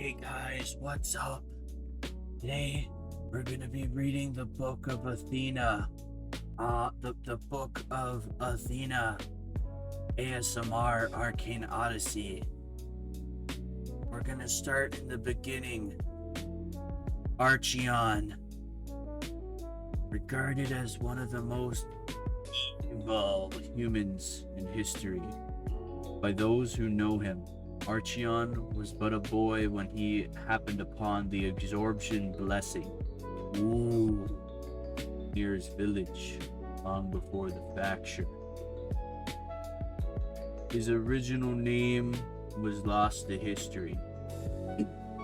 Hey guys, what's up? Today we're gonna be reading the book of Athena. The book of Athena. ASMR Arcane Odyssey. We're gonna start in the beginning. Acheron. Regarded as one of the most evil humans in history by those who know him. Acheron was but a boy when he happened upon the absorption blessing near his village long before the fracture. His original name was lost to history,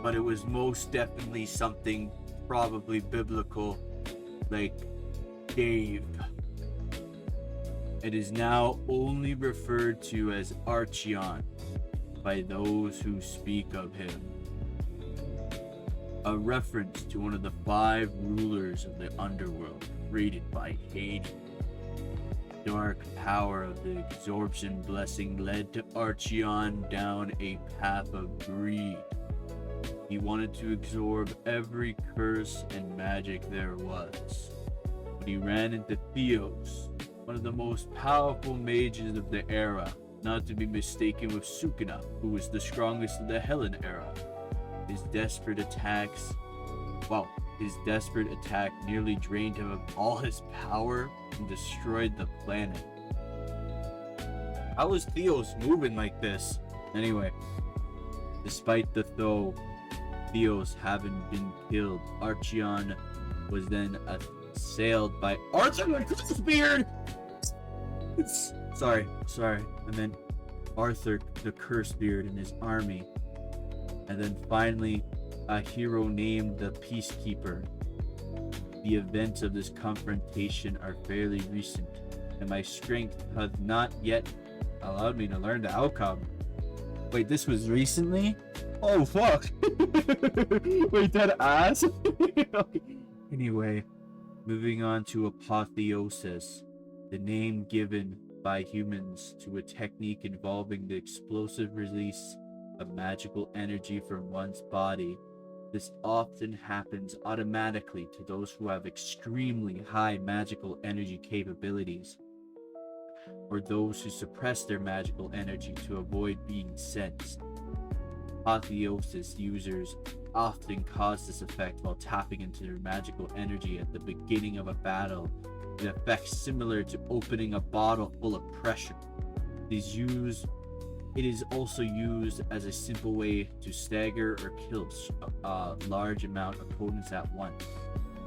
but it was most definitely something probably biblical, like Dave. It is now only referred to as Acheron by those who speak of him. A reference to one of the 5 rulers of the underworld created by Hades. The dark power of the absorption blessing led to Acheron down a path of greed. He wanted to absorb every curse and magic there was. But he ran into Theos, one of the most powerful mages of the era, not to be mistaken with Sukuna, who was the strongest of the Helen era. His desperate attack nearly drained him of all his power and destroyed the planet. How was Theos moving like this? Anyway, despite the Theos having been killed, Acheron was then assailed by Arthur the Cursed-Beard! Sorry. And then Arthur the Cursed-Beard and his army. And then finally, a hero named the Peacekeeper. The events of this confrontation are fairly recent, and my strength has not yet allowed me to learn the outcome. Wait, this was recently? Oh, fuck. Wait, that ass? Anyway, moving on to apotheosis, the name given by humans to a technique involving the explosive release of magical energy from one's body. This often happens automatically to those who have extremely high magical energy capabilities, or those who suppress their magical energy to avoid being sensed. Apotheosis users often cause this effect while tapping into their magical energy at the beginning of a battle, an effect similar to opening a bottle full of pressure. It is also used as a simple way to stagger or kill a large amount of opponents at once.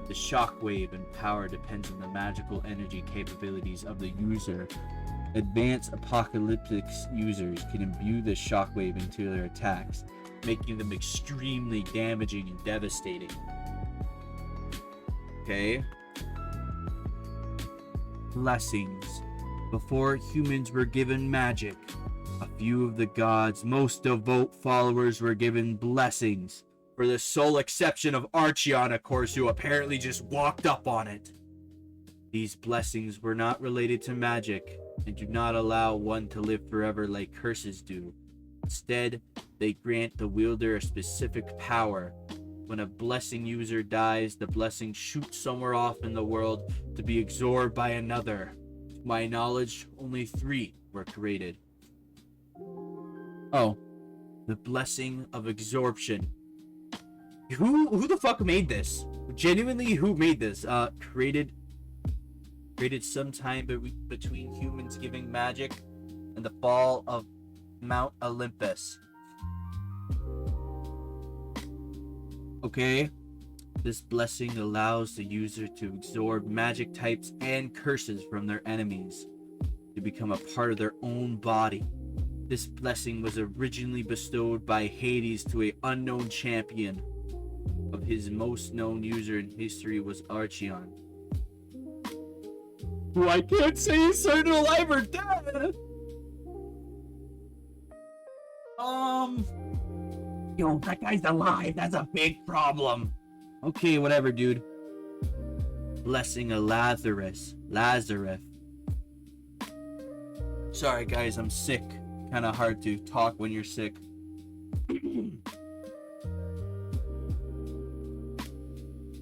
The shockwave and power depends on the magical energy capabilities of the user. Advanced apocalyptic users can imbue the shockwave into their attacks, making them extremely damaging and devastating. Okay. Blessings. Before humans were given magic, a few of the gods' most devout followers were given blessings, for the sole exception of Acheron, of course, who apparently just walked up on it. These blessings were not related to magic and do not allow one to live forever like curses do. Instead, they grant the wielder a specific power. When a blessing user dies, the blessing shoots somewhere off in the world to be absorbed by another. To my knowledge, only 3 were created. Oh, the blessing of absorption. Who the fuck made this? Genuinely, who made this? Created sometime between humans giving magic and the fall of Mount Olympus. Okay, this blessing allows the user to absorb magic types and curses from their enemies to become a part of their own body. This blessing was originally bestowed by Hades to an unknown champion. Of his most known user in history was Acheron, who I can't say is certain alive or dead. Yo, that guy's alive. That's a big problem. Okay, whatever, dude. Blessing of Lazarus. Sorry, guys, I'm sick. Kind of hard to talk when you're sick.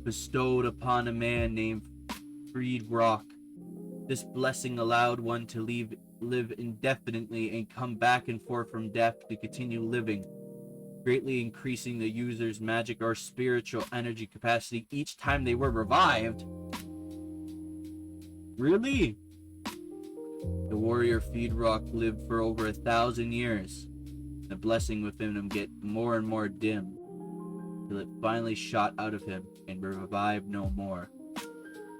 bestowed upon a man named Freed Rock. This blessing allowed one to live indefinitely and come back and forth from death to continue living, greatly increasing the user's magic or spiritual energy capacity each time they were revived. Really? The warrior Feed Rock lived for over 1,000 years. The blessing within him get more and more dim, till it finally shot out of him and revived no more.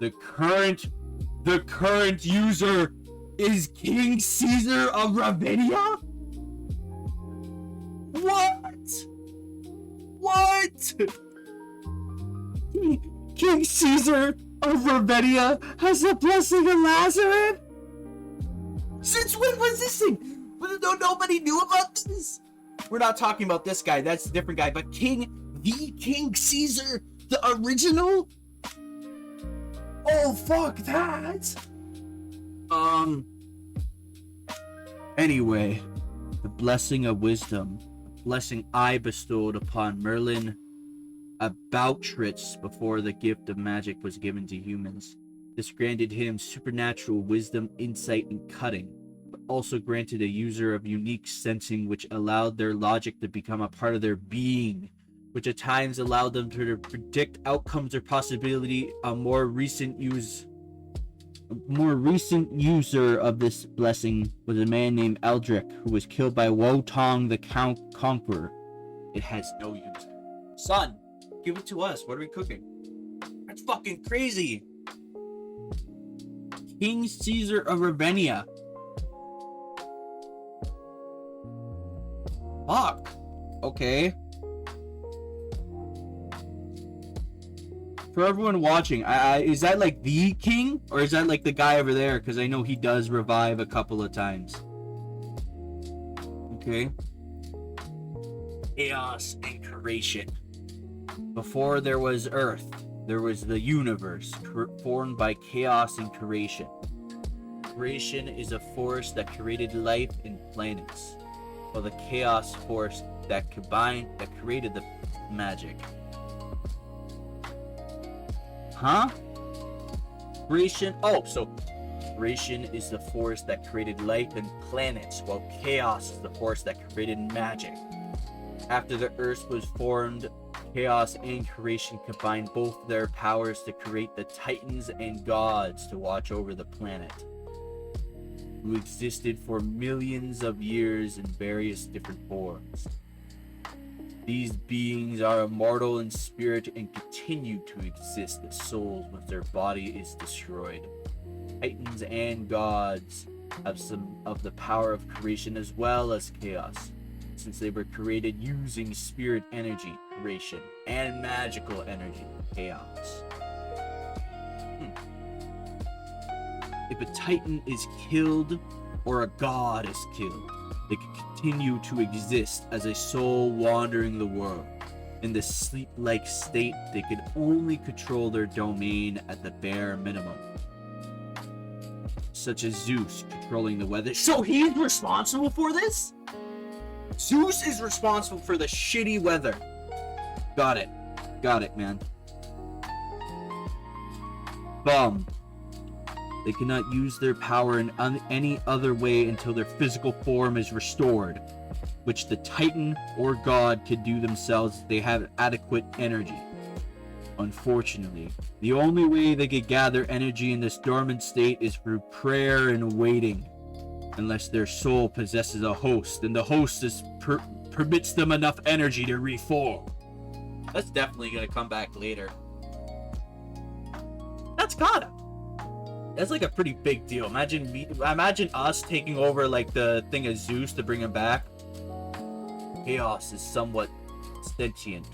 The current user is King Caesar of Ravinia? What? King Caesar of Ravinia has the blessing of Lazarus? Since when was this thing? Nobody knew about this? We're not talking about this guy, that's a different guy, but King Caesar, the original? Oh, fuck that! Anyway, the blessing of wisdom, the blessing I bestowed upon Merlin Aboutrix before the gift of magic was given to humans. This granted him supernatural wisdom, insight, and cutting, but also granted a user of unique sensing which allowed their logic to become a part of their being, which at times allowed them to predict outcomes or possibility. A more recent user of this blessing was a man named Eldrick, who was killed by Wotong the Conqueror. It has no use. Son, give it to us. What are we cooking? That's fucking crazy. King Caesar of Ravinia. Fuck. Okay. For everyone watching, is that like the king? Or is that like the guy over there? Because I know he does revive a couple of times. Okay. Chaos and creation. Before there was Earth, there was the universe, formed by chaos and creation. Creation is a force that created life in planets, while the chaos force that created the magic. Huh? Creation. Oh, so creation is the force that created life and planets, while chaos is the force that created magic. After the Earth was formed, chaos and creation combined both their powers to create the Titans and gods to watch over the planet, who existed for millions of years in various different forms. These beings are immortal in spirit and continue to exist as souls once their body is destroyed. Titans and gods have some of the power of creation as well as chaos, since they were created using spirit energy, creation, and magical energy, chaos. If a Titan is killed or a god is killed, they can continue to exist as a soul wandering the world. In this sleep-like state, they can only control their domain at the bare minimum, such as Zeus controlling the weather. So he's responsible for this? Zeus is responsible for the shitty weather. Got it, man. Bum. They cannot use their power in any other way until their physical form is restored, which the Titan or God can do themselves if they have adequate energy. Unfortunately, the only way they can gather energy in this dormant state is through prayer and waiting, unless their soul possesses a host, and the host permits them enough energy to reform. That's definitely gonna come back later. That's like a pretty big deal. Imagine us taking over like the thing of Zeus to bring him back. Chaos is somewhat sentient.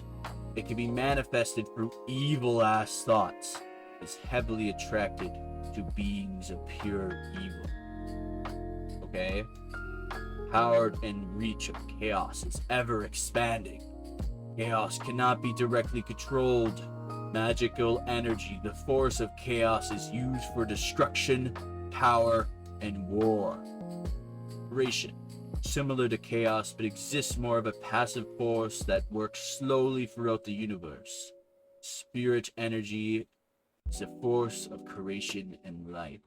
It can be manifested through evil ass thoughts. It's heavily attracted to beings of pure evil. Okay? Power and reach of chaos is ever expanding. Chaos cannot be directly controlled. Magical energy, the force of chaos, is used for destruction, power, and war. Creation, similar to chaos, but exists more of a passive force that works slowly throughout the universe. spirit energy is a force of creation and life.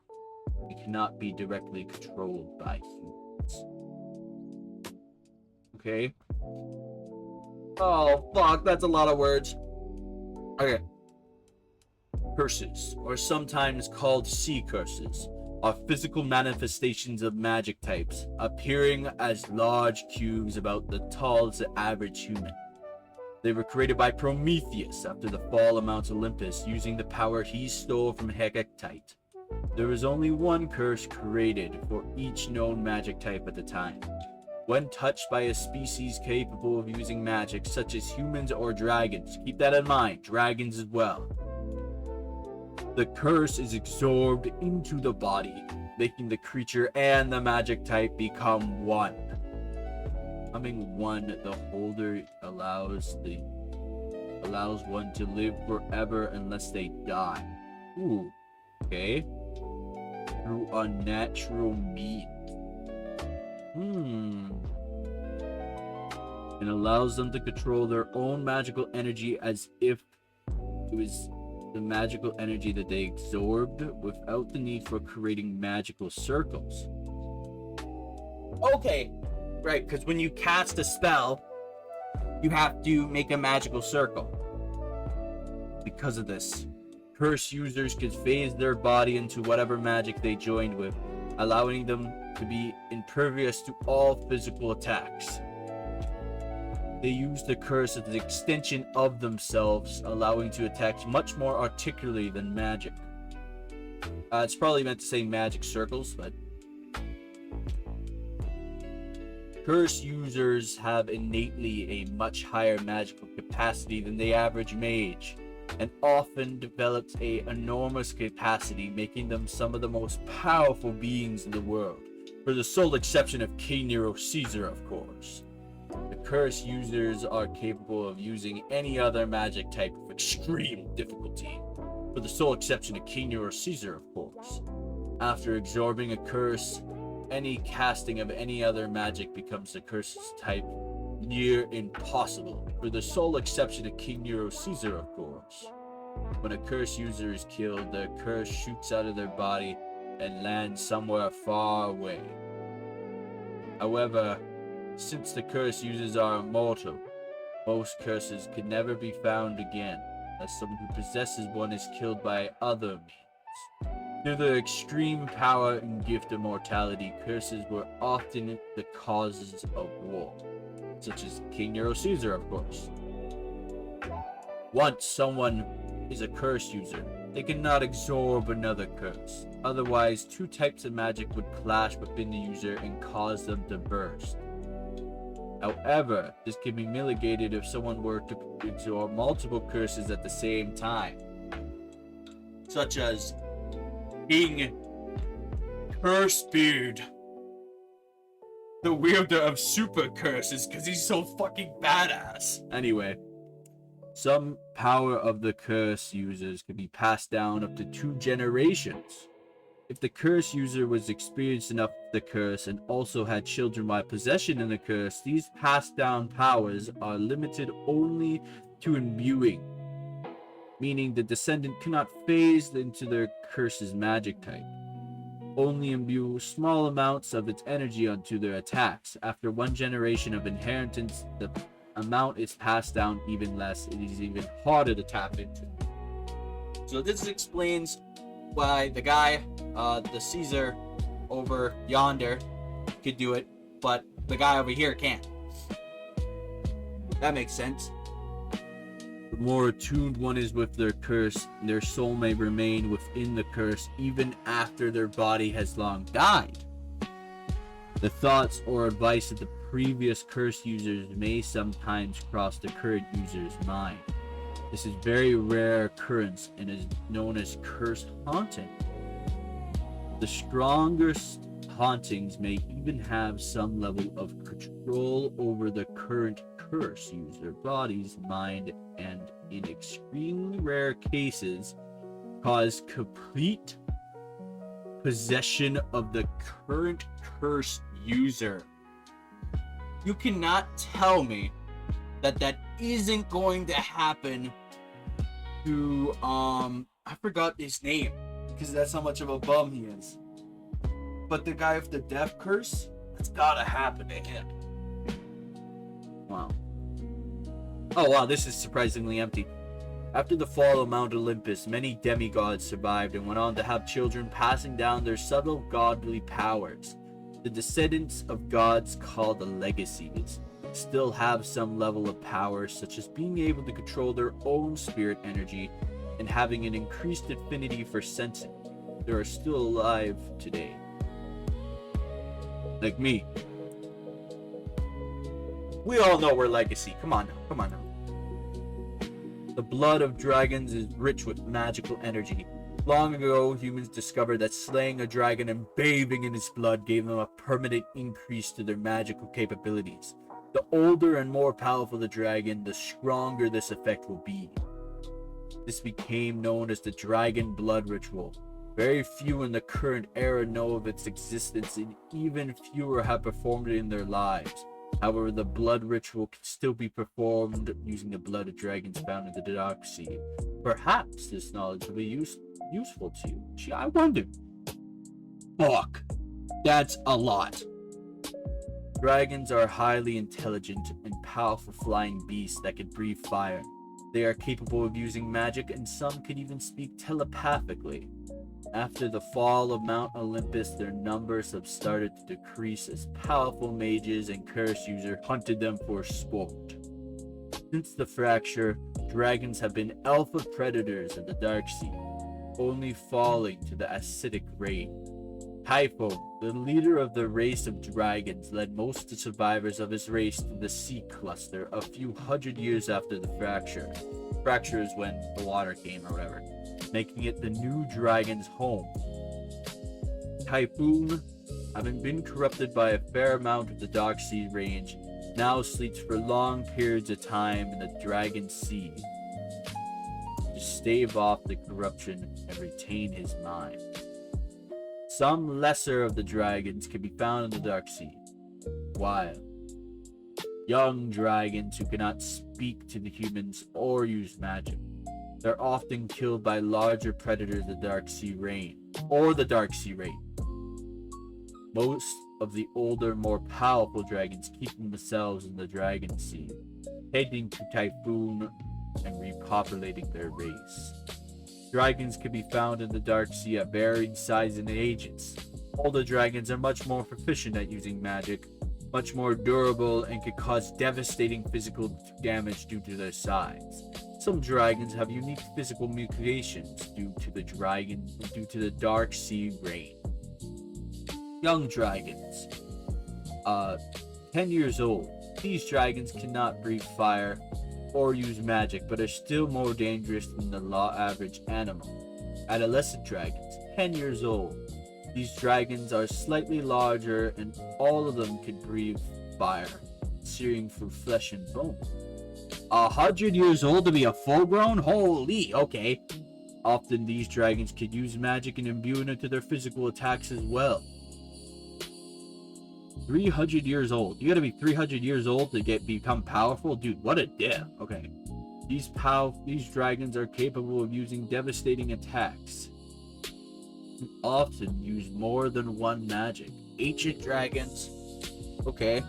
It cannot be directly controlled by humans. Okay. Oh, fuck, that's a lot of words. Okay. Curses, or sometimes called sea curses, are physical manifestations of magic types, appearing as large cubes about the tall as the average human. They were created by Prometheus after the fall of Mount Olympus, using the power he stole from Hecate. There was only one curse created for each known magic type at the time. When touched by a species capable of using magic, such as humans or dragons, keep that in mind, dragons as well, the curse is absorbed into the body, making the creature and the magic type become one. Becoming one, the holder allows one to live forever unless they die. Ooh, okay. Through unnatural means. It allows them to control their own magical energy as if it was the magical energy that they absorbed, without the need for creating magical circles. Okay, right, because when you cast a spell, you have to make a magical circle. Because of this, curse users could phase their body into whatever magic they joined with, allowing them to be impervious to all physical attacks. They use the curse as an extension of themselves, allowing to attack much more articulately than magic. It's probably meant to say magic circles, but curse users have innately a much higher magical capacity than the average mage, and often develops an enormous capacity, making them some of the most powerful beings in the world, for the sole exception of King Nero Caesar, of course. The curse users are capable of using any other magic type of extreme difficulty, for the sole exception of King Nero Caesar, of course. After absorbing a curse, any casting of any other magic becomes the curse's type near impossible, for the sole exception of King Nero Caesar, of course. When a curse user is killed, the curse shoots out of their body and lands somewhere far away. However, since the curse users are immortal, most curses can never be found again, as someone who possesses one is killed by other means. Due to their extreme power and gift of mortality, curses were often the causes of war, such as King Nero Caesar, of course. Once someone is a curse user, they cannot absorb another curse. Otherwise, two types of magic would clash within the user and cause them to burst. However, this can be mitigated if someone were to absorb multiple curses at the same time, such as King Cursebeard, the wielder of super curses, because he's so fucking badass. Anyway, some power of the curse users can be passed down up to 2 generations. If the curse user was experienced enough with the curse and also had children by possession in the curse, these passed down powers are limited only to imbuing, meaning the descendant cannot phase into their curse's magic type. Only imbue small amounts of its energy onto their attacks. After 1 generation of inheritance, the amount is passed down even less. It is even harder to tap into. So this explains why the guy, the Caesar over yonder could do it, but the guy over here can't. That makes sense. The more attuned one is with their curse, their soul may remain within the curse even after their body has long died. The thoughts or advice of the previous curse users may sometimes cross the current user's mind. This is very rare occurrence and is known as curse haunting. The strongest hauntings may even have some level of control over the current curse user body's mind, and in extremely rare cases cause complete possession of the current curse user. You cannot tell me that that isn't going to happen to I forgot his name because that's how much of a bum he is. But the guy with the death curse, that's gotta happen to him. Wow. Oh wow, this is surprisingly empty. After the fall of Mount Olympus, many demigods survived and went on to have children, passing down their subtle godly powers. The descendants of gods, called the legacies, still have some level of power, such as being able to control their own spirit energy and having an increased affinity for sensing. They are still alive today. Like me. We all know we're legacy. Come on now. Come on now. The blood of dragons is rich with magical energy. Long ago, humans discovered that slaying a dragon and bathing in its blood gave them a permanent increase to their magical capabilities. The older and more powerful the dragon, the stronger this effect will be. This became known as the dragon blood ritual. Very few in the current era know of its existence, and even fewer have performed it in their lives. However, the blood ritual can still be performed using the blood of dragons found in the Dark Sea. Perhaps this knowledge will be useful to you. Gee, I wonder. Fuck. That's a lot. Dragons are highly intelligent and powerful flying beasts that can breathe fire. They are capable of using magic, and some could even speak telepathically. After the fall of Mount Olympus, their numbers have started to decrease as powerful mages and curse users hunted them for sport. Since the fracture, dragons have been alpha predators of the Dark Sea, only falling to the acidic rain. Typhoon, the leader of the race of dragons, led most of the survivors of his race to the sea cluster a few hundred years after the fracture. Fracture is when the water came or whatever, making it the new dragon's home. Typhoon, having been corrupted by a fair amount of the Dark Sea range, now sleeps for long periods of time in the Dragon Sea to stave off the corruption and retain his mind. Some lesser of the dragons can be found in the Dark Sea, while young dragons who cannot speak to the humans or use magic. They're often killed by larger predators of the Dark Sea Rain, or the Dark Sea Rain. Most of the older, more powerful dragons keep themselves in the Dragon Sea, heading to Typhoon and repopulating their race. Dragons can be found in the Dark Sea at varying sizes and ages. Older dragons are much more proficient at using magic, much more durable, and can cause devastating physical damage due to their size. Some dragons have unique physical mutations due to the Dark Sea Rain. Young dragons, 10 years old. These dragons cannot breathe fire or use magic, but are still more dangerous than the average animal. Adolescent dragons, 10 years old. These dragons are slightly larger, and all of them can breathe fire, searing through flesh and bone. 100 years old to be a full-grown? Holy, okay. Often these dragons could use magic and imbue it into their physical attacks as well. 300 years old. You gotta be 300 years old to become powerful? Dude, what a diff. Okay. These dragons are capable of using devastating attacks. And often use more than one magic. Ancient dragons. Okay.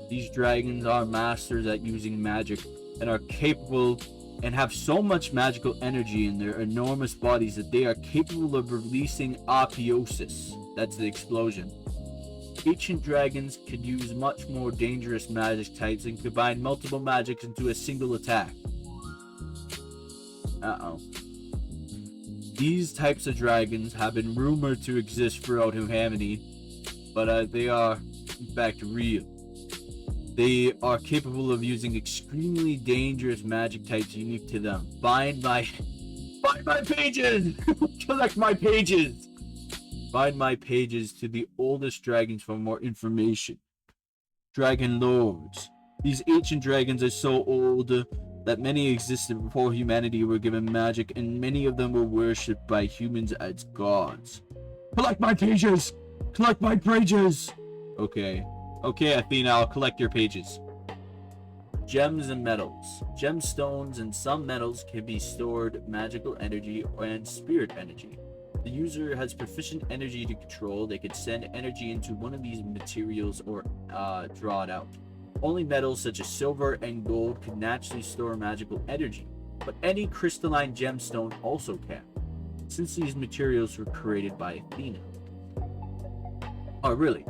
These dragons are masters at using magic and are capable and have so much magical energy in their enormous bodies that they are capable of releasing apotheosis. That's the explosion. Ancient dragons could use much more dangerous magic types and combine multiple magics into a single attack. These types of dragons have been rumored to exist throughout humanity, but they are in fact real. They are capable of using extremely dangerous magic types unique to them. Find my pages! Collect my pages! Find my pages to the oldest dragons for more information. Dragon Lords. These ancient dragons are so old that many existed before humanity were given magic, and many of them were worshipped by humans as gods. Collect my pages! Collect my pages! Okay, Athena, I'll collect your pages. Gems and metals. Gemstones and some metals can be stored magical energy and spirit energy. The user has proficient energy to control. They could send energy into one of these materials or draw it out. Only metals such as silver and gold can naturally store magical energy, but any crystalline gemstone also can, since these materials were created by Athena. Oh, really?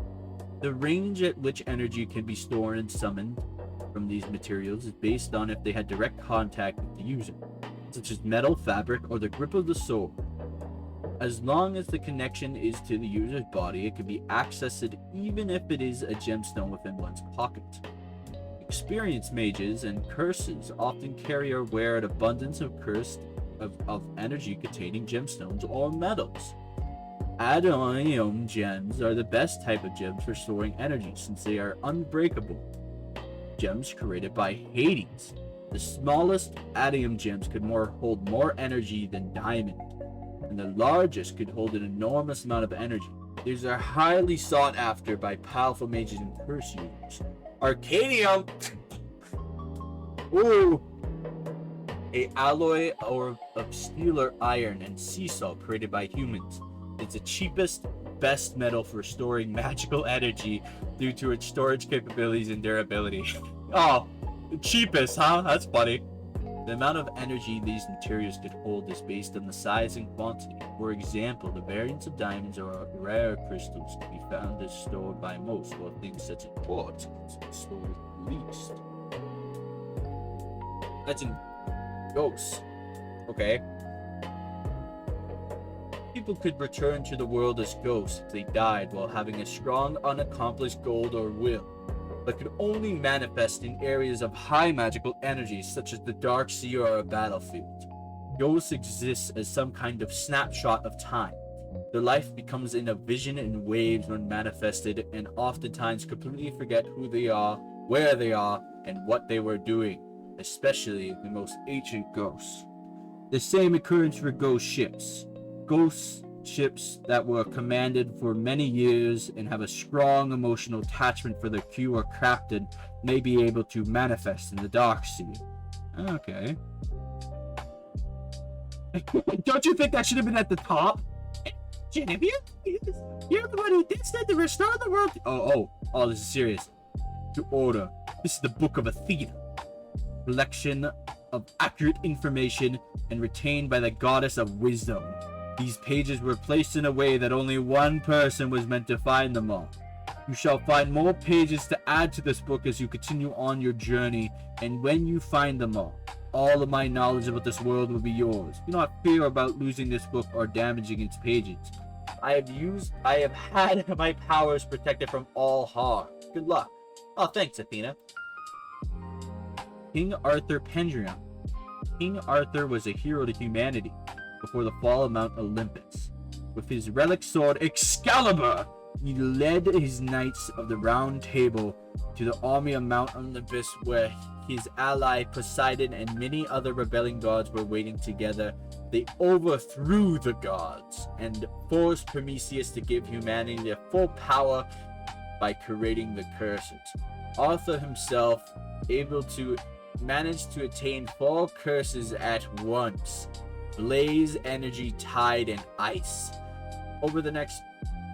The range at which energy can be stored and summoned from these materials is based on if they had direct contact with the user, such as metal, fabric, or the grip of the sword. As long as the connection is to the user's body, it can be accessed even if it is a gemstone within one's pocket. Experienced mages and curses often carry or wear an abundance of energy containing gemstones or metals. Adaonium gems are the best type of gems for storing energy since they are unbreakable. Gems created by Hades. The smallest adaonium gems could hold more energy than diamond, and the largest could hold an enormous amount of energy. These are highly sought after by powerful mages and curse users. Arcanium! Ooh! A alloy of steel or iron and sea salt created by humans. It's the cheapest, best metal for storing magical energy due to its storage capabilities and durability. Oh, the cheapest, huh? That's funny. The amount of energy these materials could hold is based on the size and quantity. For example, the variants of diamonds or rare crystals can be found as stored by most, while things such as quartz can stored least. That's in ghosts. Okay. People could return to the world as ghosts if they died while having a strong, unaccomplished goal or will, but could only manifest in areas of high magical energy, such as the dark sea or a battlefield. Ghosts exist as some kind of snapshot of time. Their life becomes in a vision in waves when manifested, and oftentimes completely forget who they are, where they are, and what they were doing, especially the most ancient ghosts. The same occurs for ghost ships. Ghost ships that were commanded for many years and have a strong emotional attachment for their crew or captain may be able to manifest in the dark sea. Okay. Don't you think that should have been at the top? Genevieve, you're the one who did said to restore the world. Oh, this is serious. To order. This is the Book of Athena. Collection of accurate information and retained by the goddess of wisdom. These pages were placed in a way that only one person was meant to find them all. You shall find more pages to add to this book as you continue on your journey, and when you find them all of my knowledge about this world will be yours. Do not fear about losing this book or damaging its pages. I have had my powers protected from all harm. Good luck. Oh, thanks, Athena. King Arthur Pendragon. King Arthur was a hero to humanity before the fall of Mount Olympus. With his relic sword Excalibur, he led his knights of the Round Table to the army of Mount Olympus, where his ally Poseidon and many other rebelling gods were waiting together. They overthrew the gods and forced Prometheus to give humanity their full power by creating the curses. Arthur himself managed to attain 4 curses at once: blaze, energy, tide, and ice. Over the next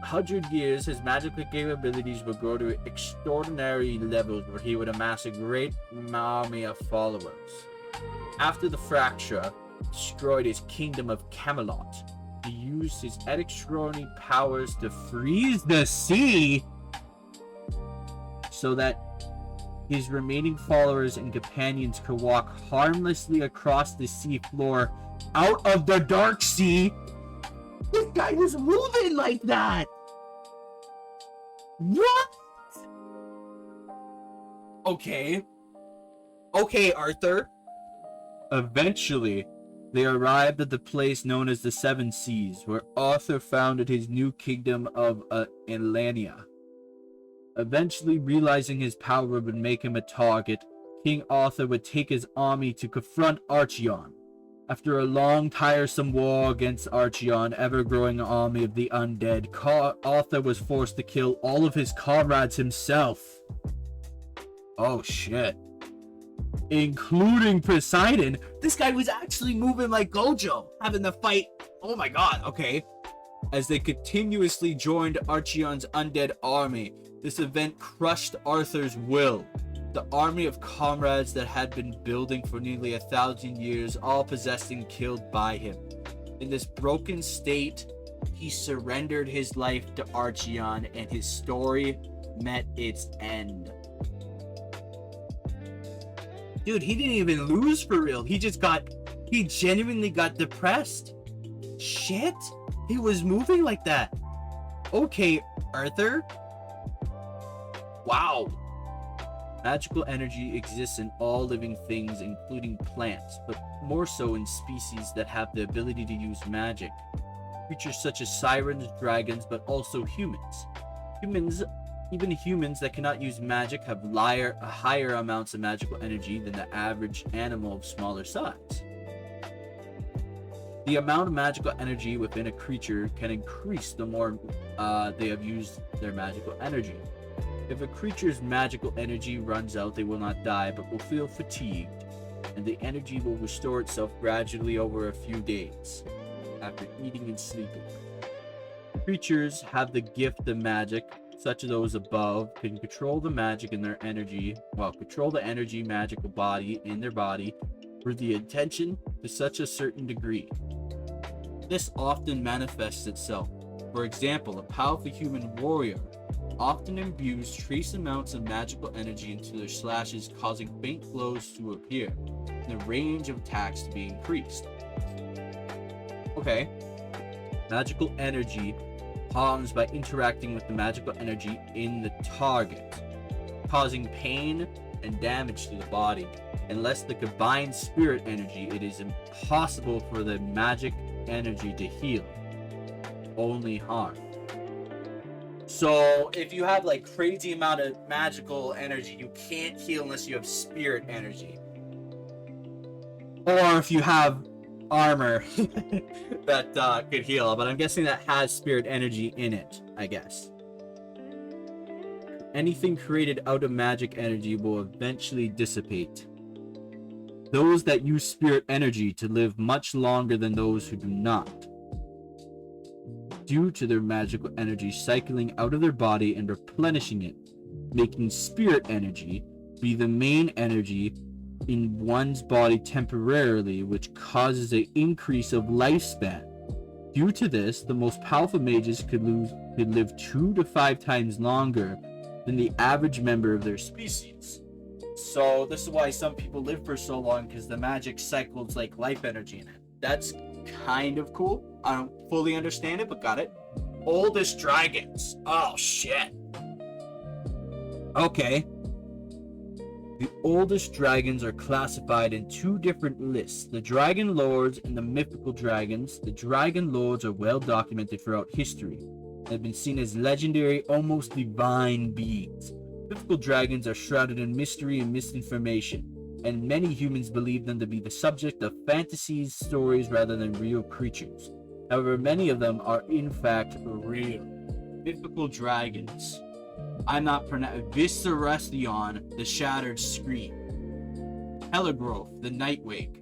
100 years, his magical capabilities would grow to extraordinary levels where he would amass a great army of followers. After the fracture destroyed his kingdom of Camelot, he used his extraordinary powers to freeze the sea so that his remaining followers and companions could walk harmlessly across the sea floor out of the dark sea. This guy was moving like that! What? Okay, Arthur. Eventually, they arrived at the place known as the Seven Seas, where Arthur founded his new kingdom of Elania. Eventually, realizing his power would make him a target, King Arthur would take his army to confront Acheron. After a long, tiresome war against Acheron, ever-growing army of the undead, Arthur was forced to kill all of his comrades himself. Oh shit. including Poseidon. This guy was actually moving like Gojo, having the fight. Oh my god, okay. As they continuously joined Acheron's undead army, this event crushed Arthur's will. The army of comrades that had been building for nearly 1,000 years, all possessed and killed by him. In this broken state, he surrendered his life to Acheron, and his story met its end. Dude, he didn't even lose for real. He genuinely got depressed. Shit, he was moving like that. Okay, Arthur. Wow. Magical energy exists in all living things, including plants, but more so in species that have the ability to use magic. Creatures such as sirens, dragons, but also humans. Even humans that cannot use magic have higher amounts of magical energy than the average animal of smaller size. The amount of magical energy within a creature can increase the more they have used their magical energy. If a creature's magical energy runs out, they will not die, but will feel fatigued, and the energy will restore itself gradually over a few days, after eating and sleeping. Creatures have the gift of magic, such as those above, can control the magic in their energy, control the energy magical body in their body for the intention to such a certain degree. This often manifests itself. For example, a powerful human warrior often imbues trace amounts of magical energy into their slashes, causing faint glows to appear, and the range of attacks to be increased. Okay. Magical energy harms by interacting with the magical energy in the target, causing pain and damage to the body. Unless the combined spirit energy, it is impossible for the magic energy to heal, only harm. So if you have like crazy amount of magical energy, you can't heal unless you have spirit energy, or if you have armor that could heal, but I'm guessing that has spirit energy in it, I guess. Anything created out of magic energy will eventually dissipate. Those that use spirit energy to live much longer than those who do not, due to their magical energy cycling out of their body and replenishing it, making spirit energy be the main energy in one's body temporarily, which causes an increase of lifespan. Due to this, the most powerful mages could live 2 to 5 times longer than the average member of their species. So this is why some people live for so long, because the magic cycles like life energy in it. That's kind of cool. I don't fully understand it, but got it. Oldest dragons. Oh shit. Okay. The oldest dragons are classified in 2 different lists: the Dragon Lords and the Mythical Dragons. The Dragon Lords are well documented throughout history and have been seen as legendary, almost divine beings. Mythical dragons are shrouded in mystery and misinformation, and many humans believe them to be the subject of fantasies, stories, rather than real creatures. However, many of them are in fact real. Mythical dragons. I'm not pronouncing. Viscerastion, the Shattered Scream. Heligrowth, the Nightwake.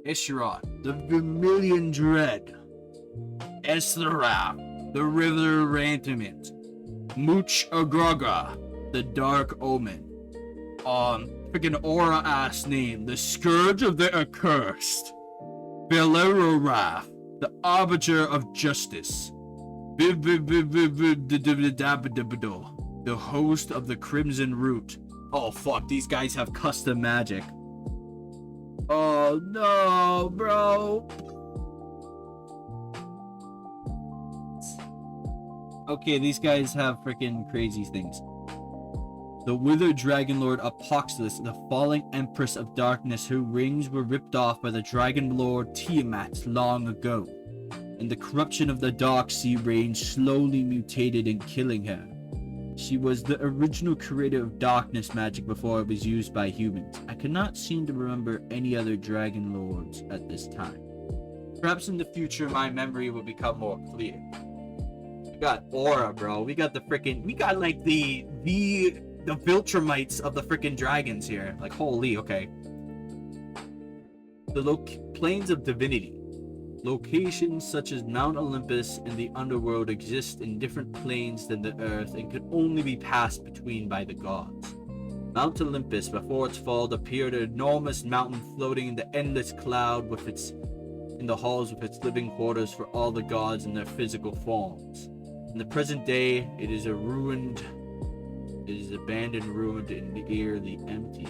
Acheron, the Vermilion Dread. Estherath, the River Rantimint. Mooch Agroga, the Dark Omen. Freaking aura ass name, the Scourge of the Accursed. Belerorath, the Arbiter of Justice. The Host of the Crimson Root. Oh fuck, these guys have custom magic. Oh no, bro. Okay, these guys have freaking crazy things. The withered dragon lord Apotheosis, the falling empress of darkness, her wings were ripped off by the dragon lord Tiamat long ago, and the corruption of the dark sea range slowly mutated in killing her. She was the original creator of darkness magic before it was used by humans. I cannot seem to remember any other dragon lords at this time. Perhaps in the future my memory will become more clear. We got aura, bro. We got the freaking, we got like the the Viltrumites of the freaking dragons here. Like, holy, okay. The planes of divinity. Locations such as Mount Olympus and the underworld exist in different planes than the earth and could only be passed between by the gods. Mount Olympus, before its fall, appeared an enormous mountain floating in the endless cloud in the halls with its living quarters for all the gods in their physical forms. In the present day, it is abandoned, ruined, and eerily empty.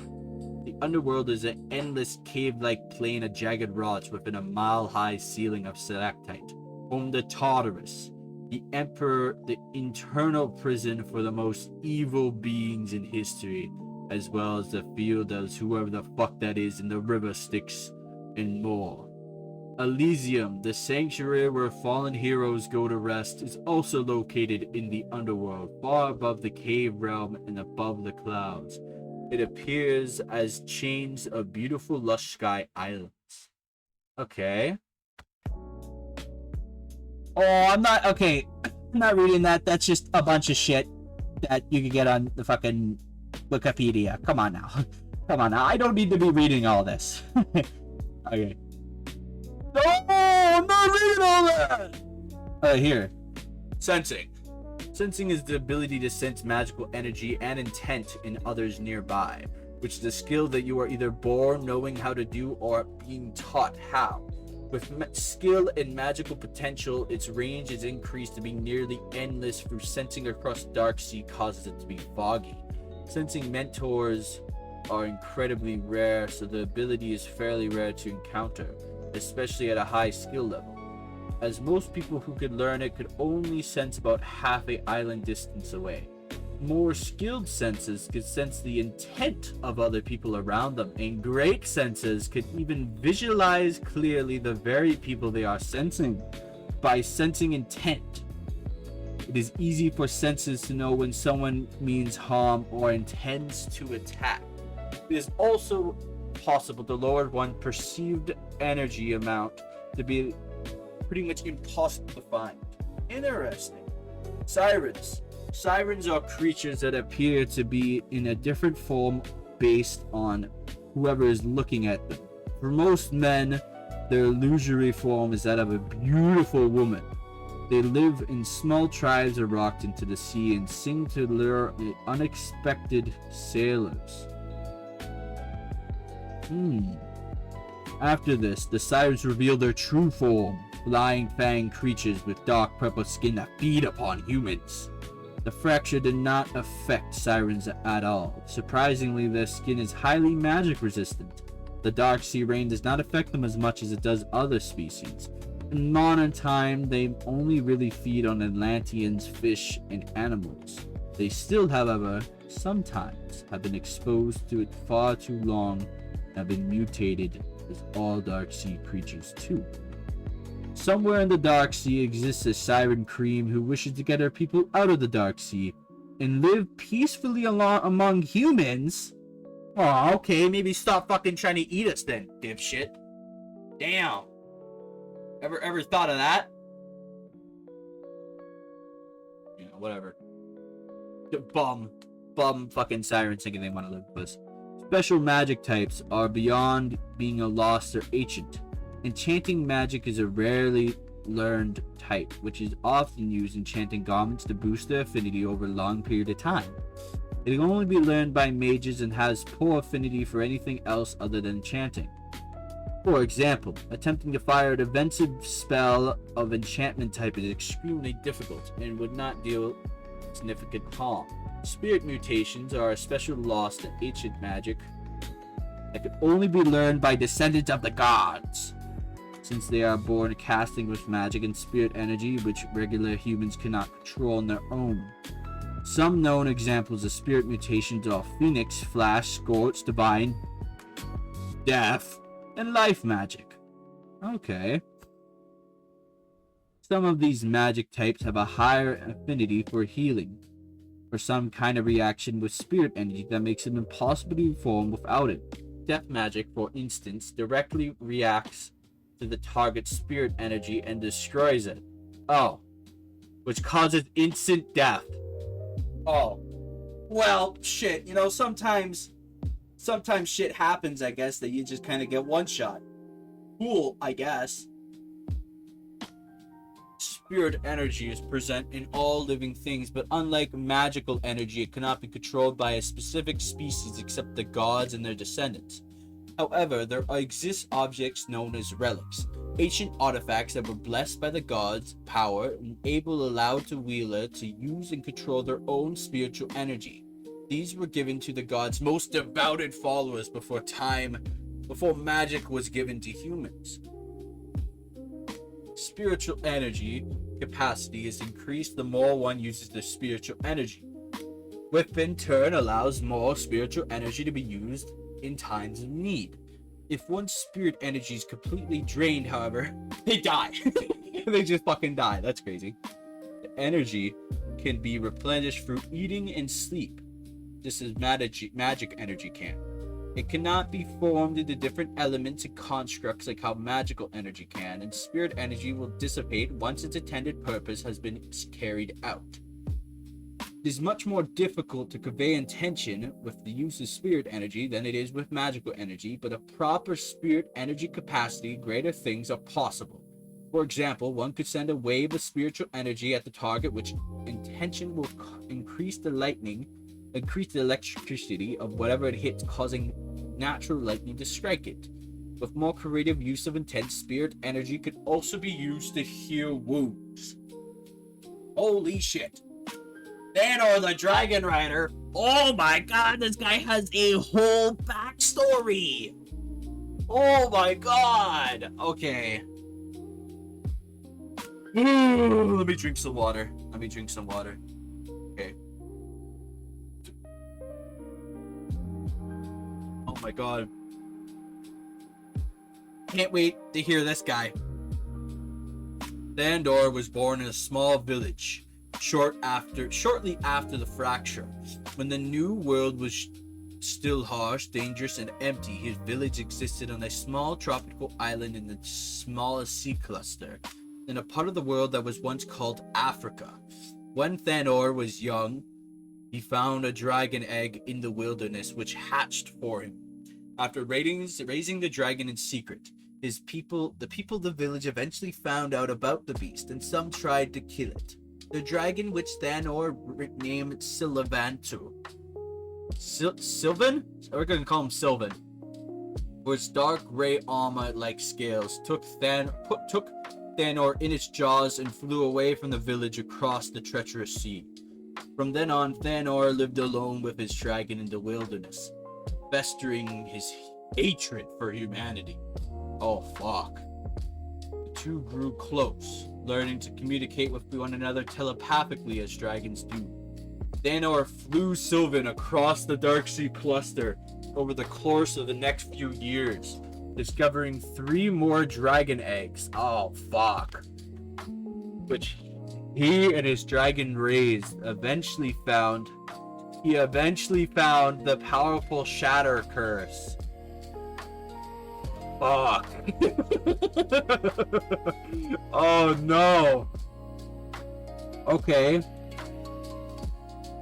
The underworld is an endless cave-like plain of jagged rocks within a mile-high ceiling of stalactite, home to Tartarus, the emperor, the internal prison for the most evil beings in history, as well as the field of whoever the fuck that is in the river Styx, and more. Elysium, the sanctuary where fallen heroes go to rest, is also located in the underworld, far above the cave realm and above the clouds. It appears as chains of beautiful lush sky islands. Okay. Oh, I'm not reading that. That's just a bunch of shit that you can get on the fucking Wikipedia. Come on now. I don't need to be reading all this. Okay. No, I'm not reading all that. Here. Sensing. Sensing is the ability to sense magical energy and intent in others nearby, which is a skill that you are either born knowing how to do or being taught how. With skill and magical potential, its range is increased to be nearly endless through sensing across dark sea causes it to be foggy. Sensing mentors are incredibly rare, so the ability is fairly rare to encounter, especially at a high skill level, as most people who could learn it could only sense about half an island distance away. More skilled senses could sense the intent of other people around them, and great senses could even visualize clearly the very people they are sensing. By sensing intent, it is easy for senses to know when someone means harm or intends to attack. It is also possible to lower one's perceived energy amount to be pretty much impossible to find. Interesting. Sirens. Sirens are creatures that appear to be in a different form based on whoever is looking at them. For most men, their illusory form is that of a beautiful woman. They live in small tribes or rocked into the sea and sing to lure unexpected sailors. After this, the sirens reveal their true form, flying fanged creatures with dark purple skin that feed upon humans. The fracture did not affect sirens at all. Surprisingly, their skin is highly magic resistant. The dark sea rain does not affect them as much as it does other species. In modern time, they only really feed on Atlanteans, fish, and animals. They still, however, sometimes have been exposed to it far too long and have been mutated as all dark sea creatures too. Somewhere in the dark sea exists a siren cream who wishes to get her people out of the dark sea and live peacefully among humans. Oh, okay, maybe stop fucking trying to eat us then, dipshit. Damn. Ever thought of that? Yeah, whatever. Bum fucking sirens thinking they want to live with us. Special magic types are beyond being a lost or ancient. Enchanting magic is a rarely learned type, which is often used in enchanting garments to boost their affinity over a long period of time. It can only be learned by mages and has poor affinity for anything else other than enchanting. For example, attempting to fire a defensive spell of enchantment type is extremely difficult and would not deal significant harm. Spirit mutations are a special loss to ancient magic that can only be learned by descendants of the gods, since they are born casting with magic and spirit energy which regular humans cannot control on their own. Some known examples of spirit mutations are Phoenix, Flash, Scorch, Divine, Death, and Life magic. Okay. Some of these magic types have a higher affinity for healing, or some kind of reaction with spirit energy that makes it impossible to perform without it. Death magic, for instance, directly reacts to the target's spirit energy and destroys it. Oh. Which causes instant death. Oh. Well, shit, you know, sometimes shit happens, I guess, that you just kind of get one shot. Cool, I guess. Spirit energy is present in all living things, but unlike magical energy, it cannot be controlled by a specific species except the gods and their descendants. However, there exist objects known as relics, ancient artifacts that were blessed by the gods' power and allowed the wielder to use and control their own spiritual energy. These were given to the gods' most devoted followers before magic was given to humans. Spiritual energy capacity is increased the more one uses their spiritual energy, which in turn allows more spiritual energy to be used in times of need. If one's spirit energy is completely drained, however, they die. They just fucking die. That's crazy. The energy can be replenished through eating and sleep, just as magic energy can. It cannot be formed into different elements and constructs like how magical energy can, and spirit energy will dissipate once its intended purpose has been carried out. It is much more difficult to convey intention with the use of spirit energy than it is with magical energy, but a proper spirit energy capacity, greater things are possible. For example, one could send a wave of spiritual energy at the target, which intention will increase the electricity of whatever it hits, causing natural lightning to strike it. With more creative use of intense spirit energy could also be used to heal wounds. Holy shit. Thandor the dragonrider. Oh my god, this guy has a whole backstory. Oh my god. Okay. Let me drink some water. Okay. Oh my god. Can't wait to hear this guy. Thandor was born in a small village shortly after the fracture. When the new world was still harsh, dangerous, and empty, his village existed on a small tropical island in the smallest sea cluster, in a part of the world that was once called Africa. When Thandor was young, he found a dragon egg in the wilderness which hatched for him. After raising the dragon in secret, the people of the village eventually found out about the beast, and some tried to kill it. The dragon, which Thandor named Sylvan? We're gonna call him Sylvan. Was dark gray armor like scales, took Thandor in its jaws and flew away from the village across the treacherous sea. From then on, Thandor lived alone with his dragon in the wilderness, festering his hatred for humanity. Oh fuck. The two grew close, learning to communicate with one another telepathically as dragons do. Thandor flew Sylvan across the Dark Sea cluster over the course of the next few years, discovering 3 more dragon eggs. Oh fuck. Which he and his dragon raised eventually found the powerful Shatter Curse. Fuck. Oh no. Okay.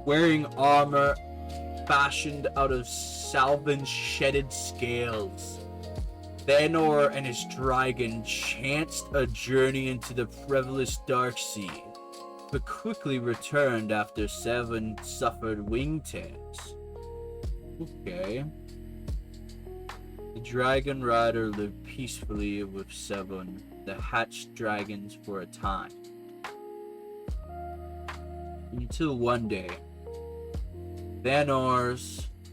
Wearing armor fashioned out of Sylvan's shedded scales, Thandor and his dragon chanced a journey into the perilous Dark Sea, but quickly returned after Sylvan suffered wing tears. Okay. The dragonrider lived peacefully with Sylvan, the hatched dragons, for a time. Until one day, Thandor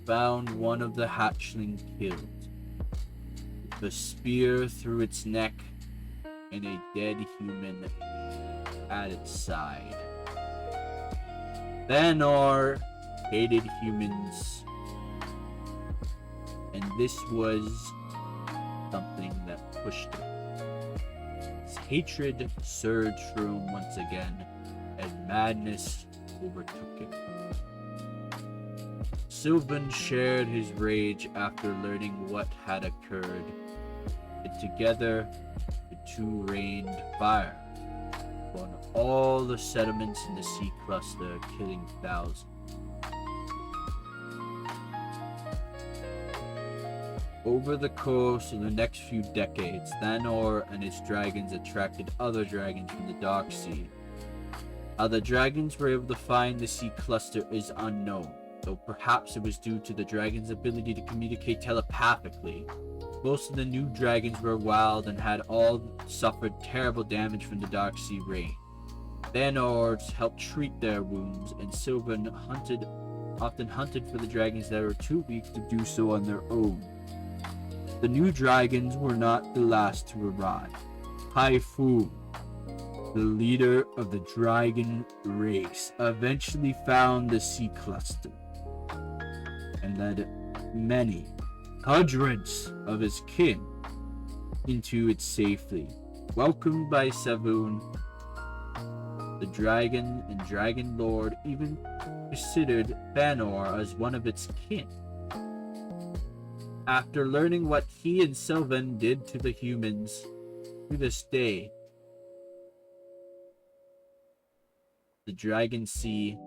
found one of the hatchlings killed, with a spear through its neck and a dead human at its side. Thandor hated humans, and this was something that pushed him. His hatred surged through him once again, and madness overtook him. Sylvan shared his rage after learning what had occurred, and together the two rained fire on all the settlements in the sea cluster, killing thousands. Over the course of the next few decades, Thandor and his dragons attracted other dragons from the Dark Sea. How the dragons were able to find the sea cluster is unknown, though perhaps it was due to the dragons' ability to communicate telepathically. Most of the new dragons were wild and had all suffered terrible damage from the Dark Sea rain. Thandor helped treat their wounds, and Sylvan often hunted for the dragons that were too weak to do so on their own. The new dragons were not the last to arrive. Typhoon, the leader of the dragon race, eventually found the sea cluster and led many, hundreds of his kin into it safely. Welcomed by Savoon, the dragon and dragon lord even considered Thandor as one of its kin. After learning what he and Sylvan did to the humans, to this day, the Dragon Sea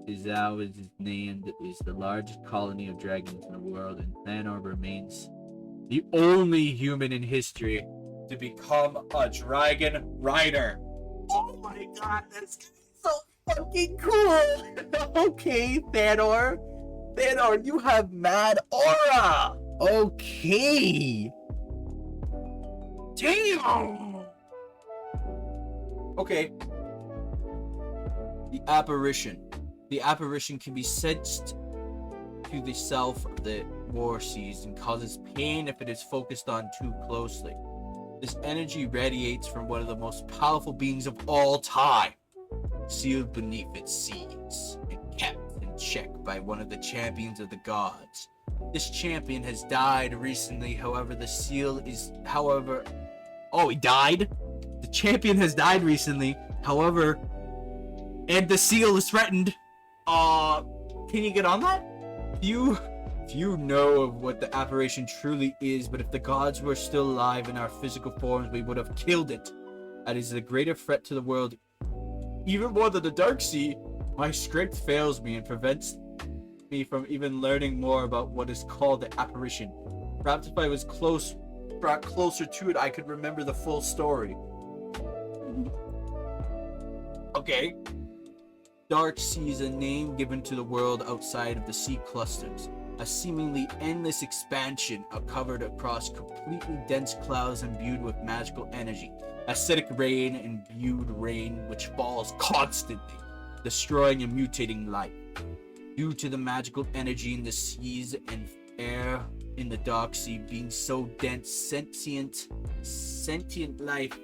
is now named is the largest colony of dragons in the world, and Thandor remains the only human in history to become a dragon rider. Oh my god, that's so fucking cool! Okay, Thandor, you have mad aura. Okay. Damn. Okay. The apparition. The apparition can be sensed to the south of the war seas and causes pain if it is focused on too closely. This energy radiates from one of the most powerful beings of all time, sealed beneath its seas and kept in check by one of the champions of the gods. This champion has died recently, however, the seal is, oh, he died? The champion has died recently, however, and the seal is threatened. Can you get on that? Few know of what the apparition truly is, but if the gods were still alive in our physical forms, we would have killed it. That is a greater threat to the world, even more than the Dark Sea. My strength fails me and prevents me from even learning more about what is called the apparition. Perhaps if I was brought closer to it, I could remember the full story. Okay. Dark Sea is a name given to the world outside of the sea clusters. A seemingly endless expansion covered across completely dense clouds imbued with magical energy. Acidic rain imbued rain which falls constantly, destroying and mutating life. Due to the magical energy in the seas and air in the Dark Sea being so dense, sentient life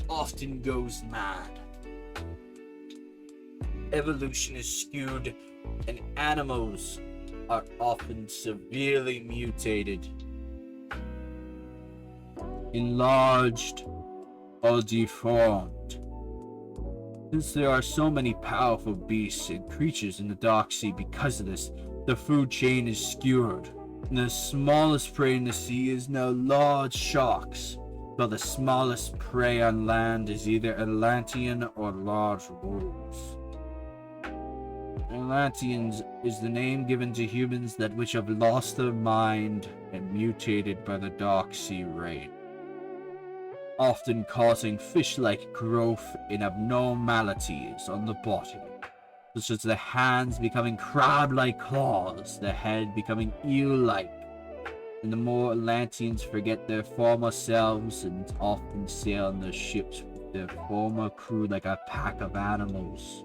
often goes mad. Evolution is skewed, and animals are often severely mutated, enlarged, or deformed. Since there are so many powerful beasts and creatures in the Dark Sea because of this, the food chain is skewered. And the smallest prey in the sea is now large sharks, while the smallest prey on land is either Atlantean or large wolves. Atlanteans is the name given to humans that which have lost their mind and mutated by the Dark Sea rain, often causing fish-like growth and abnormalities on the body, such as the hands becoming crab-like claws, the head becoming eel-like, and the more Atlanteans forget their former selves and often sail on their ships with their former crew like a pack of animals.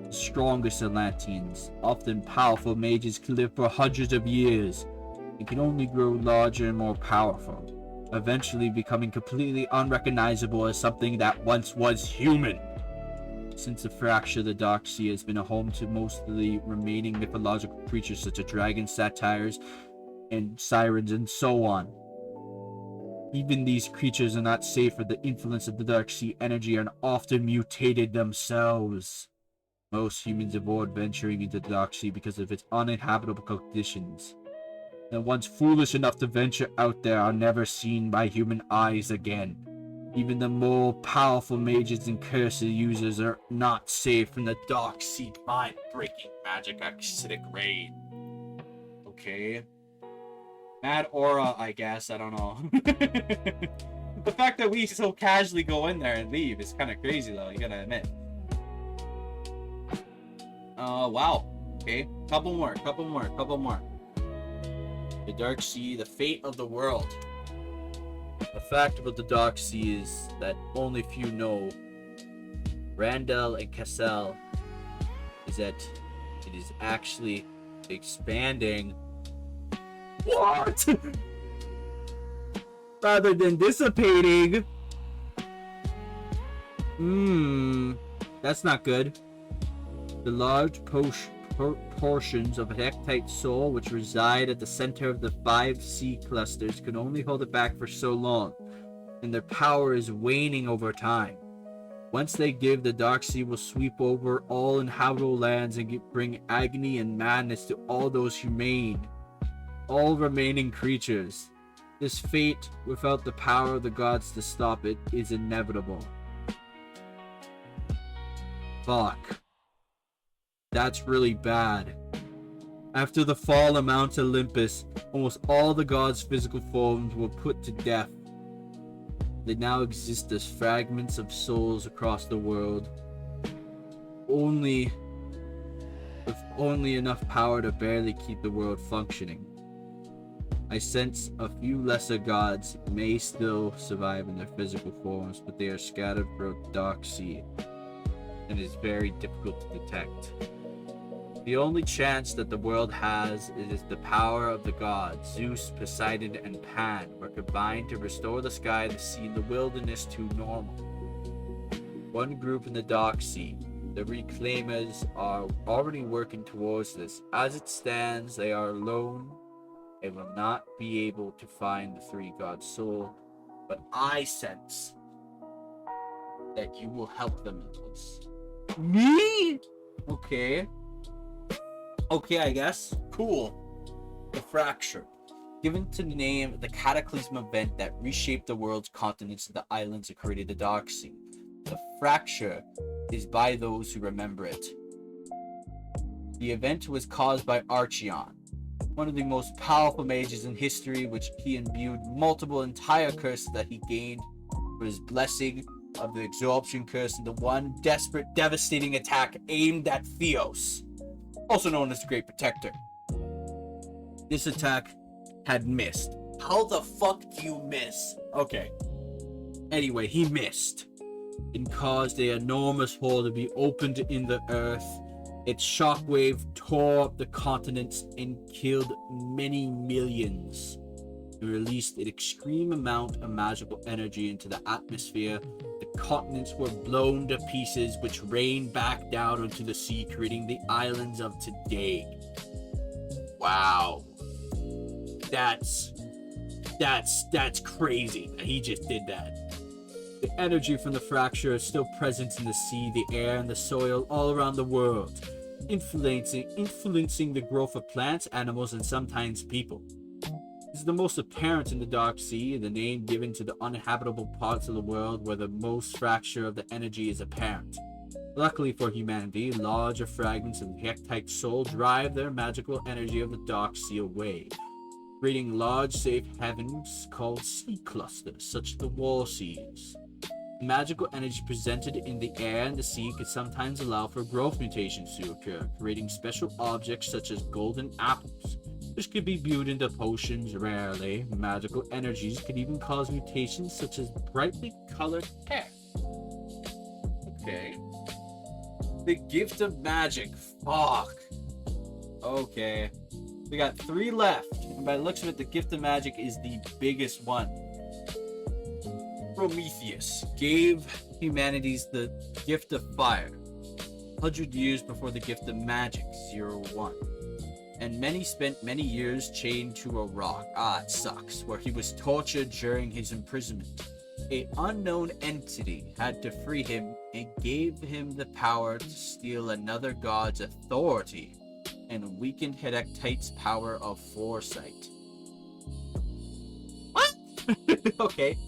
The strongest Atlanteans, often powerful mages, can live for hundreds of years and can only grow larger and more powerful, eventually becoming completely unrecognizable as something that once was human. Since the fracture, the Dark Sea has been a home to most of the remaining mythological creatures such as dragons, satyrs, and sirens, and so on. Even these creatures are not safe for the influence of the Dark Sea energy and often mutated themselves. Most humans avoid venturing into the Dark Sea because of its uninhabitable conditions. And once foolish enough to venture out there are never seen by human eyes again. Even the more powerful mages and cursor users are not safe from the Dark Sea mind-breaking magic acidic rain. Okay. Mad aura, I guess. I don't know. The fact that we so casually go in there and leave is kind of crazy, though. You gotta admit. Wow. Okay, couple more. The Dark Sea, the fate of the world. The fact about the Dark Sea is that only few know. Randall and Cassell is that it is actually expanding. What? Rather than dissipating. That's not good. The large portions of Hektite's soul which reside at the center of the 5 sea clusters can only hold it back for so long, and their power is waning over time. Once they give, the Dark Sea will sweep over all inhabitable lands and bring agony and madness to all remaining creatures. This fate, without the power of the gods to stop it, is inevitable. Fuck. That's really bad. After the fall of Mount Olympus, almost all the gods' physical forms were put to death. They now exist as fragments of souls across the world, with only enough power to barely keep the world functioning. I sense a few lesser gods may still survive in their physical forms, but they are scattered throughout the Dark Sea, and it is very difficult to detect. The only chance that the world has is the power of the gods. Zeus, Poseidon, and Pan were combined to restore the sky, the sea, and the wilderness to normal. One group in the Dark Sea, the Reclaimers, are already working towards this. As it stands, they are alone and will not be able to find the 3 gods' soul, but I sense that you will help them in this. Me? Okay, I guess. Cool. The Fracture. Given to name the cataclysm event that reshaped the world's continents and the islands and created the Dark Sea. The Fracture is by those who remember it. The event was caused by Acheron, one of the most powerful mages in history, which he imbued multiple entire curses that he gained for his blessing of the Absorption Curse and the one desperate, devastating attack aimed at Theos, also known as the Great Protector. This attack had missed. How the fuck do you miss? Okay. Anyway, he missed and caused an enormous hole to be opened in the earth. Its shockwave tore up the continents and killed many millions. It released an extreme amount of magical energy into the atmosphere. The continents were blown to pieces, which rained back down onto the sea, creating the islands of today. Wow. That's crazy. He just did that. The energy from the fracture is still present in the sea, the air, and the soil all around the world, influencing the growth of plants, animals, and sometimes people. This is the most apparent in the Dark Sea, the name given to the uninhabitable parts of the world where the most fracture of the energy is apparent. Luckily for humanity, larger fragments of the Hektite soul drive their magical energy of the Dark Sea away, creating large safe heavens called sea clusters, such as the wall seas. Magical energy presented in the air and the sea could sometimes allow for growth mutations to occur, creating special objects such as golden apples, which could be viewed into potions rarely. Magical energies could even cause mutations such as brightly colored hair. Okay. The gift of magic. Fuck. Okay. We got 3 left. And by the looks of it, the gift of magic is the biggest one. Prometheus gave humanities the gift of fire 100 years before the gift of magic, 01. And many spent many years chained to a rock, it sucks, where he was tortured during his imprisonment. An unknown entity had to free him and gave him the power to steal another god's authority and weakened Hektite's power of foresight. What? Okay.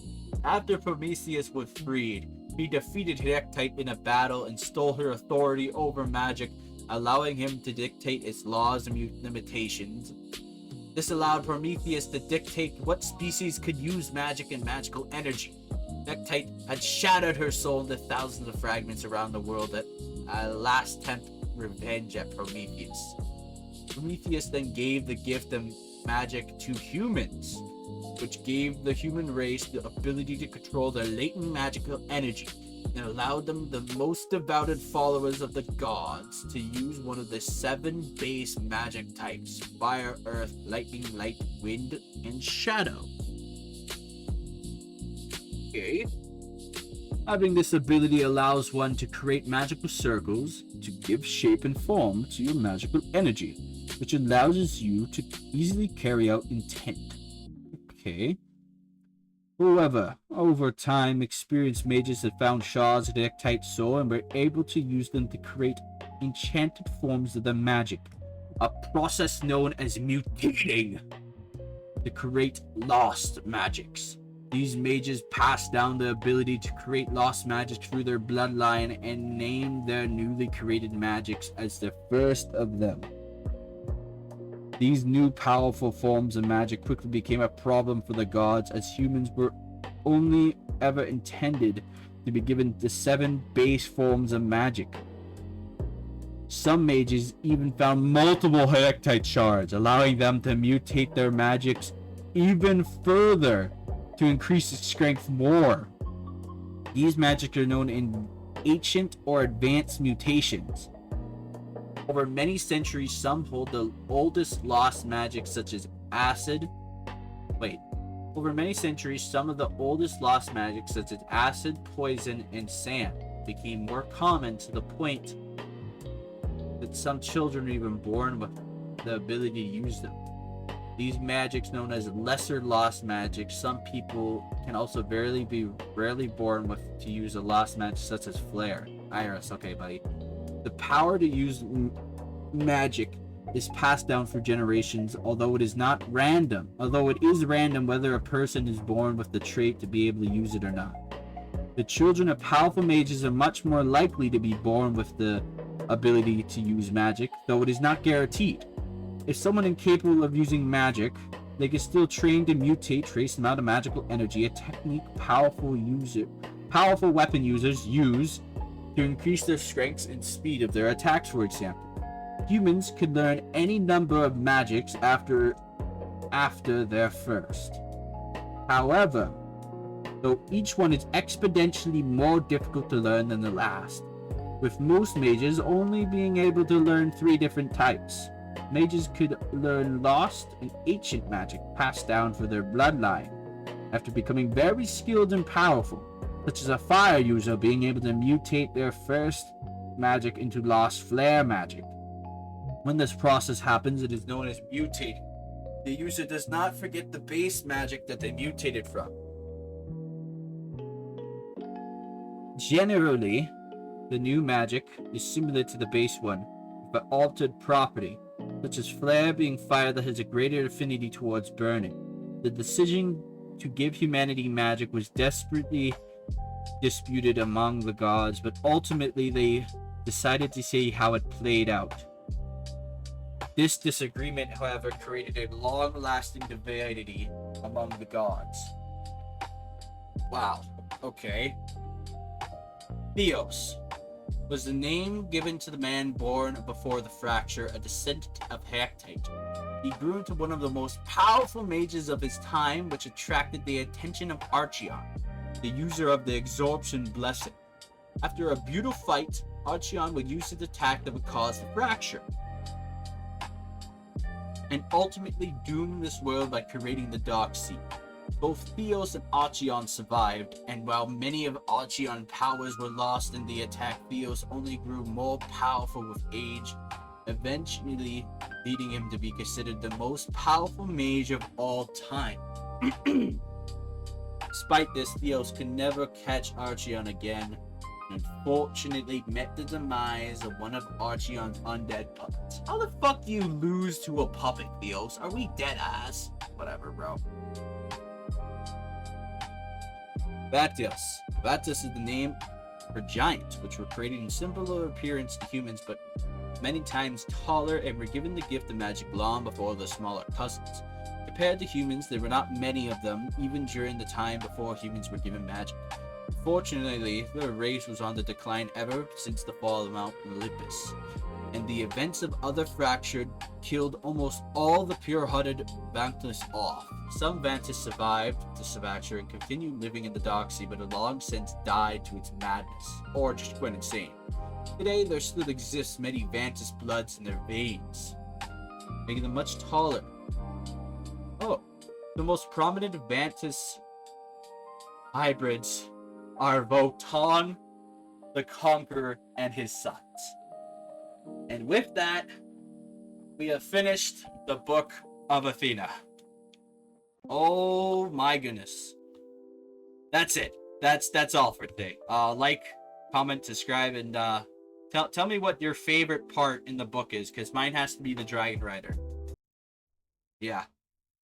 After Prometheus was freed, he defeated Hektite in a battle and stole her authority over magic, allowing him to dictate its laws and limitations. This allowed Prometheus to dictate what species could use magic and magical energy. Nectite had shattered her soul into thousands of fragments around the world that last tempt revenge at Prometheus. Prometheus then gave the gift of magic to humans, which gave the human race the ability to control their latent magical energy and allowed them, the most devoted followers of the gods, to use one of the 7 base magic types: fire, earth, lightning, light, wind, and shadow. Okay. Having this ability allows one to create magical circles to give shape and form to your magical energy, which allows you to easily carry out intent. Okay. However, over time, experienced mages had found shards of the Nectite soul and were able to use them to create enchanted forms of the magic, a process known as mutating, to create lost magics. These mages passed down the ability to create lost magic through their bloodline and named their newly created magics as the first of them. These new powerful forms of magic quickly became a problem for the gods, as humans were only ever intended to be given the 7 base forms of magic. Some mages even found multiple Nectite shards, allowing them to mutate their magics even further to increase its strength more. These magic are known in ancient or advanced mutations. Over many centuries, some hold the oldest lost magic, such as acid. Over many centuries, some of the oldest lost magic, such as acid, poison, and sand, became more common to the point that some children were even born with the ability to use them. These magics, known as lesser lost magic, some people can also be rarely born with to use a lost magic such as flare. Iris, okay, buddy. The power to use magic is passed down for generations, although it is random whether a person is born with the trait to be able to use it or not. The children of powerful mages are much more likely to be born with the ability to use magic, though it is not guaranteed. If someone incapable of using magic, they can still train to mutate trace amount of magical energy, a technique powerful weapon users use to increase their strengths and speed of their attacks, for example. Humans could learn any number of magics after their first. However, though each one is exponentially more difficult to learn than the last, with most mages only being able to learn 3 different types. Mages could learn lost and ancient magic passed down for their bloodline after becoming very skilled and powerful, such as a fire user being able to mutate their first magic into lost flare magic. When this process happens, it is known as mutating. The user does not forget the base magic that they mutated from. Generally, the new magic is similar to the base one, with an altered property, such as flare being fire that has a greater affinity towards burning. The decision to give humanity magic was desperately disputed among the gods, but ultimately they decided to see how it played out. This disagreement, however, created a long-lasting divinity among the gods. Wow, okay. Theos was the name given to the man born before the fracture, a descendant of Nectite. He grew into one of the most powerful mages of his time, which attracted the attention of Acheron, the user of the Absorption Blessing. After a brutal fight, Acheron would use his attack that would cause the fracture, and ultimately doom this world by creating the Dark Sea. Both Theos and Acheron survived, and while many of Acheron's powers were lost in the attack, Theos only grew more powerful with age, eventually leading him to be considered the most powerful mage of all time. Despite this, Theos could never catch Acheron again, and unfortunately met the demise of one of Acheron's undead puppets. How the fuck do you lose to a puppet, Theos? Are we dead ass? Whatever, bro. Vatos. Vatos is the name for giants, which were created in similar appearance to humans, but many times taller, and were given the gift of magic long before their smaller cousins. Compared to humans, there were not many of them, even during the time before humans were given magic. Fortunately, their race was on the decline ever since the fall of Mount Olympus, and the events of other fractured killed almost all the pure-hearted Vantas off. Some Vantas survived the fracture and continued living in the dark sea, but have long since died to its madness, or just went insane. Today, there still exists many Vantas bloods in their veins, making them much taller. Oh, the most prominent Vantas hybrids are Votan, the Conqueror, and his sons. And with that, we have finished the book of Athena. Oh my goodness. That's it. That's all for today. Like, comment, subscribe, and tell me what your favorite part in the book is, because mine has to be the dragonrider. Yeah.